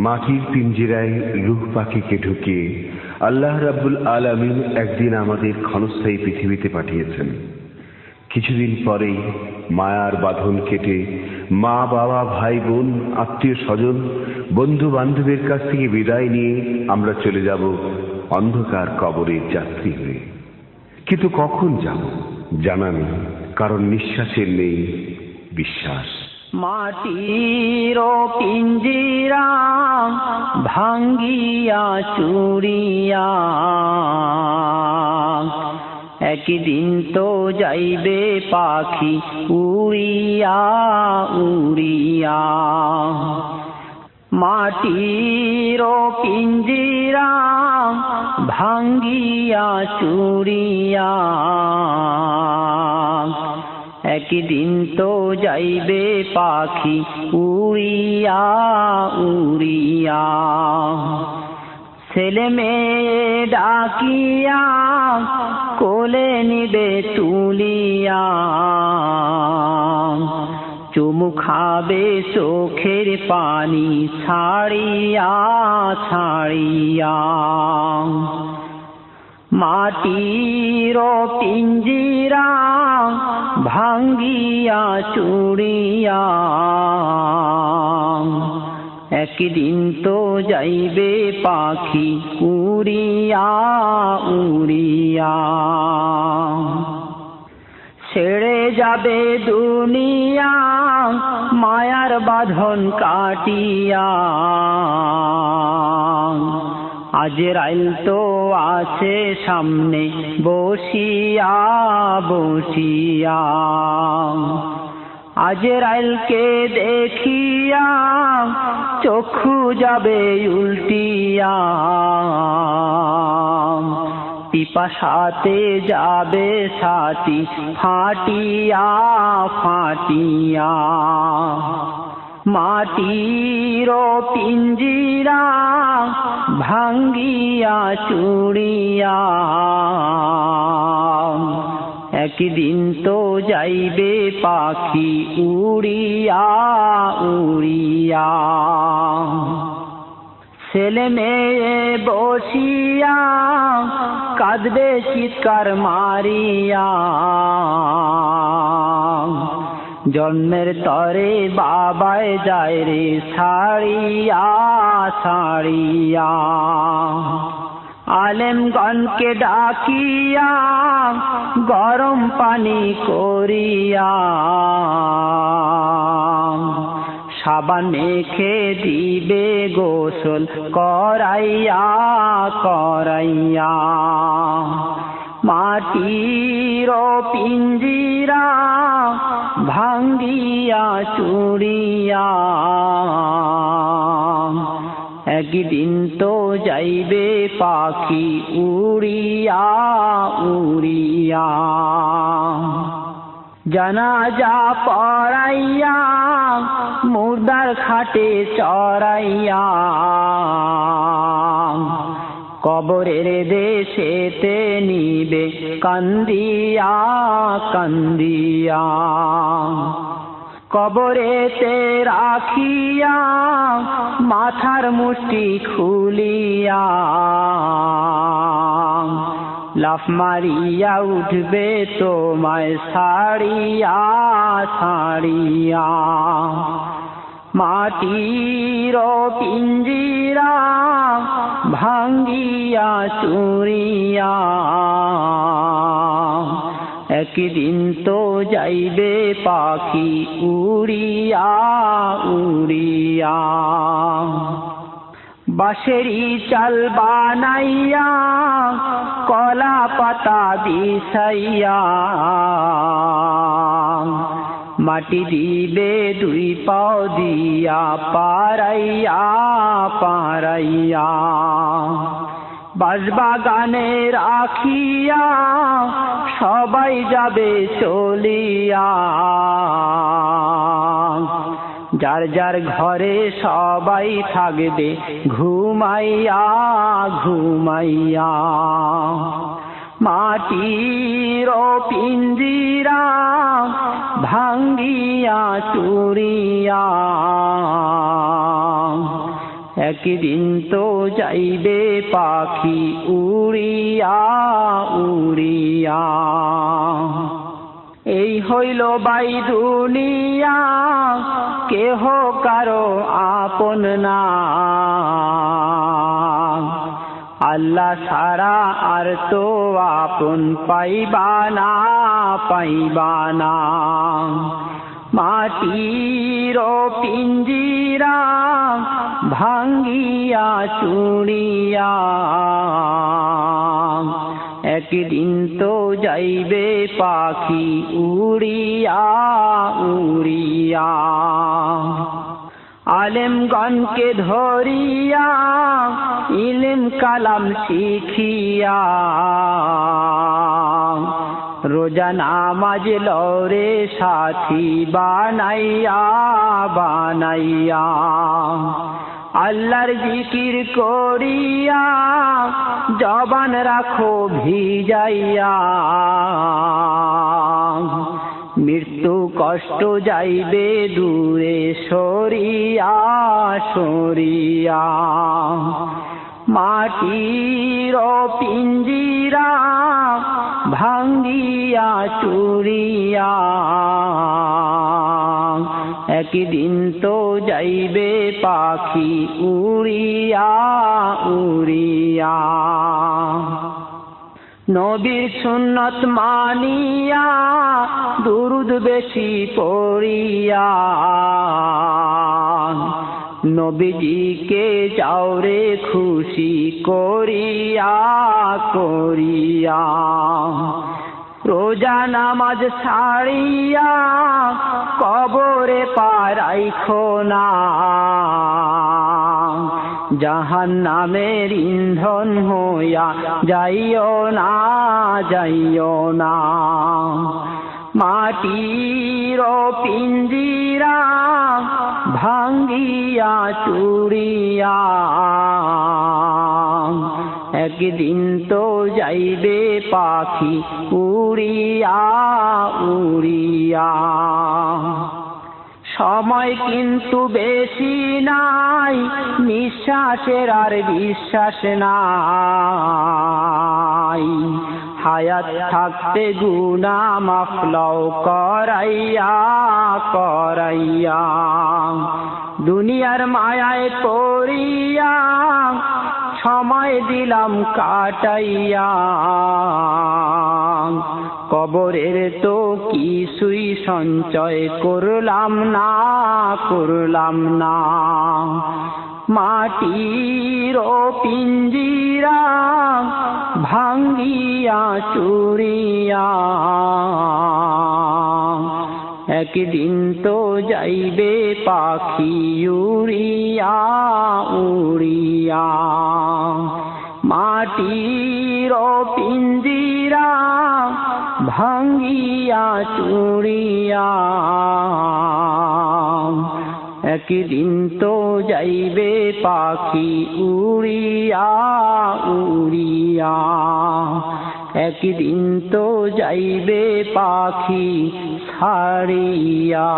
মাটির পিঞ্জিরায় রূহ পাখিকে ঢুকিয়ে আল্লাহ রাব্বুল আলামিন একদিন আমাদের ক্ষণস্থায়ী পৃথিবীতে পাঠিয়েছেন। কিছুদিন পরেই মায়ার বাঁধন কেটে মা বাবা ভাই বোন আত্মীয় স্বজন বন্ধু বান্ধবের কাছ থেকে বিদায় নিয়ে আমরা চলে যাব অন্ধকার কবরের যাত্রী হয়ে। কিন্তু কখন যাব জানা নেই, কারণ নিঃশ্বাসের নেই বিশ্বাস। মাটির পিঞ্জিরা ভাঙ্গিয়া চুরিয়া একদিন তো যাইবে পাখি উড়িয়া উড়িয়া। মাটির পিঞ্জিরা ভাঙ্গিয়া চুরিয়া একদিন তো যাইবে পাখি উড়িয়া উড়িয়া। ছেলে মেয়ে ডাকিয়া কোলে নিবে তুলিয়া চুমু খাবে চোখের পানি ছাড়িয়া ছাড়িয়া। মাটির পিঞ্জিরা ভাঙ্গিয়া চুরিয়া একদিন তো যাইবে পাখি উড়িয়া উড়িয়া। ছেড়ে যাবে দুনিয়া মায়ার বাঁধন কাটিয়া আজরাইল তো আছে সামনে বসিয়া বসিয়া। আজরাইলকে দেখিয়া চক্ষু যাবে উল্টিয়া পিপাসাতে যাবে ছাতি ফাটিয়া ফাটিয়া। মাটির পিঞ্জিরা ভাঙ্গিয়া চুরিয়া একদিন তো যাইবে পাখি উড়িয়া উড়িয়া। ছেলে মেয়ে বসিয়া কাঁদবে চিৎকার মারিয়া জন্মের তরে বাবায় যায় রে ছাড়িয়া ছাড়িয়া। আলেমগণকে ডাকিয়া গরম পানি করিয়া সাবান মেখে দিবে গোসল করাইয়া করাইয়া। মাটির পিঞ্জিরা ভাঙ্গিয়া চুরিয়া একদিন তো যাইবে পাখি উড়িয়া উড়িয়া। জানাজা পড়াইয়া মুর্দার খাটে চড়াইয়া কবরের দেশেতে নিবে কান্দিয়া কান্দিয়া। কবরেতে রাখিয়া মাথার মুষ্টি খুলিয়া লাফ মারিয়া উঠবে তোমায় ছাড়িয়া ছাড়িয়া। মাটির পিঞ্জিরা ভাঙ্গিয়া চুরিয়া একদিন তো যাইবে পাখি উড়িয়া উড়িয়া। বাঁশেরি চাল বানাইয়া কলা পাতা বিছাইয়া মাটি দিবে দুই পাও দিয়া পারাইয়া পারাইয়া। বাঁশবাগানে রাখিয়া সবাই যাবে চলিয়া যার যার ঘরে সবাই থাকবে ঘুমাইয়া ঘুমাইয়া। মাটির পিঞ্জিরা ভাঙ্গিয়া চুরিয়া একদিন তো যাইবে পাখি উড়িয়া উড়িয়া। এই হইল বাই দুনিয়া, কেহ কারো আপন না। আল্লাহ ছাড়া আর তো আপন পাইবা না পাইবা না। মাটির পিঞ্জিরা ভাঙ্গিয়া চুড়িয়া, একদিন তো যাইবে পাখি উড়িয়া উড়িয়া। আলেমগণকে ধরিয়া ইলম কালাম শিখিয়া, রোজা নামাজ লরে সাথী বানাইয়া বানাইয়া। আল্লাহর জিকির করিয়া জবান রাখো ভিজাইয়া, মৃত্যু কষ্ট যাইবে দূরে সরিয়া সরিয়া। মাটির পিঞ্জিরা ভাঙ্গিয়া চুড়িয়া, একদিন তো যাইবে পাখি উড়িয়া উড়িয়া। নবীর সুন্নত মানিয়া দুরুদ বেশি পড়িয়া, নবীজিকে যাওরে খুশি করিয়া করিয়া। রোজা নামাজ ছাড়িয়া কবরে পারাইখো না, জাহান্নামের ইন্ধন হইয়া যাইও না যাইও না। মাটির পিঞ্জিরা ভাঙ্গিয়া চুড়িয়া, একদিন তো যাইবে পাখি উড়িয়া উড়িয়া। সময় কিন্তু বেশি নাই, নিঃশ্বাসের আর বিশ্বাস নাই। হায়াত থাকতে গুনাহ মাফ লও করাইয়া করাইয়া। দুনিয়ার মায়ায় পড়িয়া সময় দিলাম কাটাইয়া, কবরের তো কিছুই সঞ্চয় করলাম না করলাম না। মাটির পিঞ্জিরা ভাঙ্গিয়া চুড়িয়া, একদিন তো যাইবে পাখি উড়িয়া উড়িয়া। মাটির পিঞ্জিরা ভাঙ্গিয়া চুড়িয়া, একদিন তো যাইবে পাখি উড়িয়া উড়িয়া। একদিন তো যাইবে পাখি ছাড়িয়া।